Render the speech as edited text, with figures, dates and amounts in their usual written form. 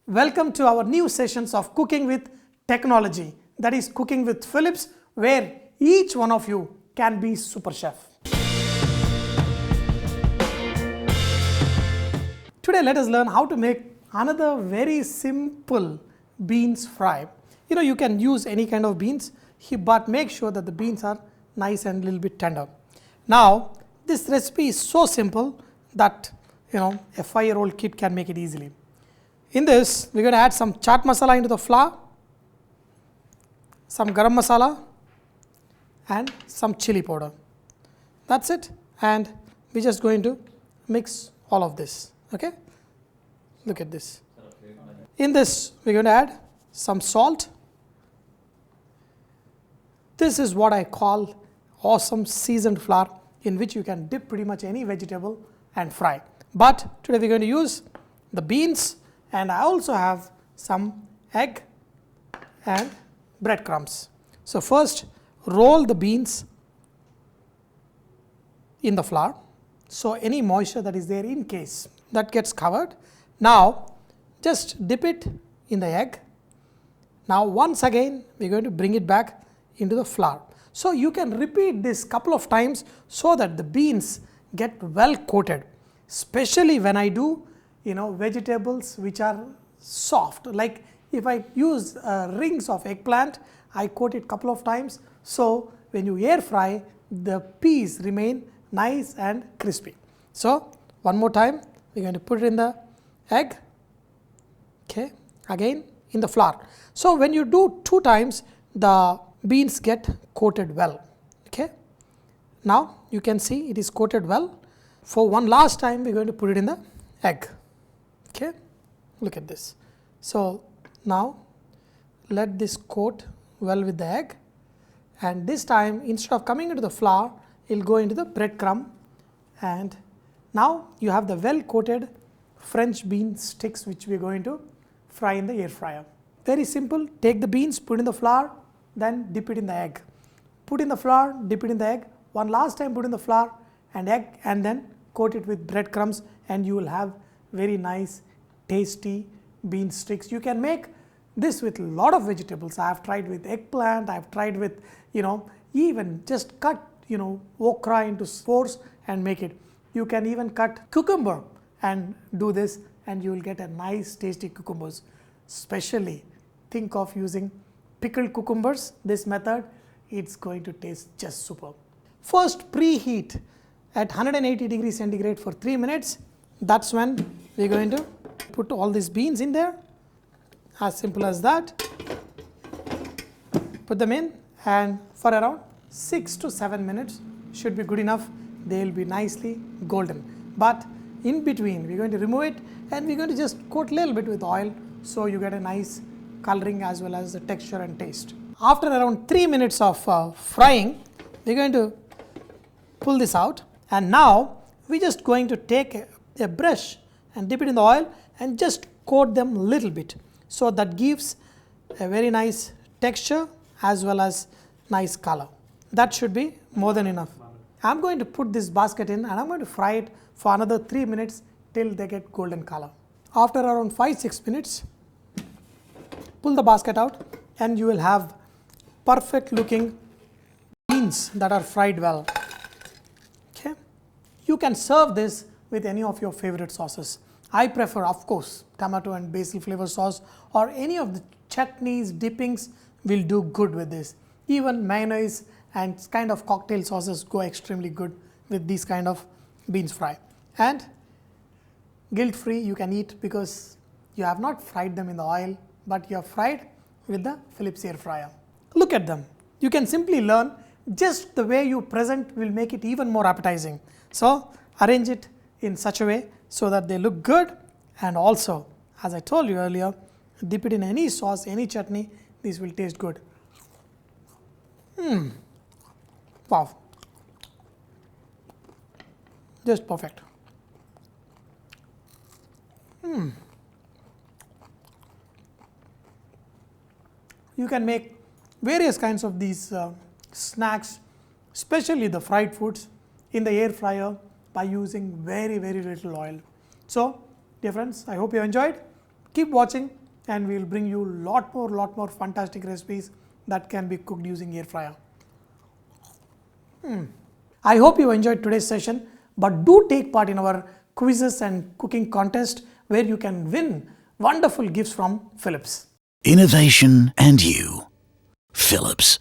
Welcome to our new sessions of Cooking with Technology, that is Cooking with Philips, where each one of you can be super chef. Today let us learn how to make another very simple beans fry. You can use any kind of beans, but make sure that the beans are nice and a little bit tender. Now this recipe is so simple that a 5-year-old kid can make it easily. In this, we are going to add some chaat masala into the flour, some garam masala and some chili powder. That's it, and we are just going to mix all of this. Okay, look at this. In this, we are going to add some salt. This is what I call awesome seasoned flour, in which you can dip pretty much any vegetable and fry. But today we are going to use the beans, and I also have some egg and breadcrumbs. So first, roll the beans in the flour, so any moisture that is there in case that gets covered. Now just dip it in the egg. Now once again we are going to bring it back into the flour. So you can repeat this couple of times so that the beans get well coated, especially when I do vegetables which are soft. Like if I use rings of eggplant, I coat it couple of times, so when you air fry, the peas remain nice and crispy. So one more time, we are going to put it in the egg, okay, again in the flour. So when you do 2 times, the beans get coated well. Okay, now you can see it is coated well. For one last time, we are going to put it in the egg. Okay, look at this. So now let this coat well with the egg, and this time instead of coming into the flour, it will go into the breadcrumb, and now you have the well coated French bean sticks which we are going to fry in the air fryer. Very simple. Take the beans, put in the flour, then dip it in the egg. Put in the flour, dip it in the egg. One last time put in the flour and egg, and then coat it with breadcrumbs, and you will have very nice tasty bean sticks. You can make this with a lot of vegetables. I have tried with eggplant, I have tried with even just cut okra into 4s and make it. You can even cut cucumber and do this, and you will get a nice tasty cucumbers. Especially think of using pickled cucumbers. This method, it's going to taste just superb. First, preheat at 180 degrees centigrade for 3 minutes. That's when we are going to put all these beans in there. As simple as that. Put them in, and for around 6 to 7 minutes should be good enough. They will be nicely golden. But in between, we are going to remove it, and we are going to just coat a little bit with oil, so you get a nice coloring as well as the texture and taste. After around 3 minutes of frying, we are going to pull this out, and now we are just going to take a brush and dip it in the oil and just coat them a little bit, so that gives a very nice texture as well as nice color. That should be more than enough. I am going to put this basket in, and I am going to fry it for another 3 minutes till they get golden color. After around 5-6 minutes, pull the basket out, and you will have perfect looking beans that are fried well. Okay, you can serve this with any of your favorite sauces. I prefer, of course, tomato and basil flavor sauce, or any of the chutneys, dippings will do good with this. Even mayonnaise and kind of cocktail sauces go extremely good with these kind of beans fry. And guilt free you can eat, because you have not fried them in the oil, but you have fried with the Philips air fryer. Look at them. You can simply learn. Just the way you present will make it even more appetizing. So arrange it in such a way so that they look good, and also, as I told you earlier, dip it in any sauce, any chutney, this will taste good. Wow, just perfect. You can make various kinds of these snacks, especially the fried foods, in the air fryer by using very little oil. So dear friends, I hope you enjoyed. Keep watching and we will bring you lot more fantastic recipes that can be cooked using air fryer. I hope you enjoyed today's session, but do take part in our quizzes and cooking contest where you can win wonderful gifts from Philips. Innovation and you. Philips.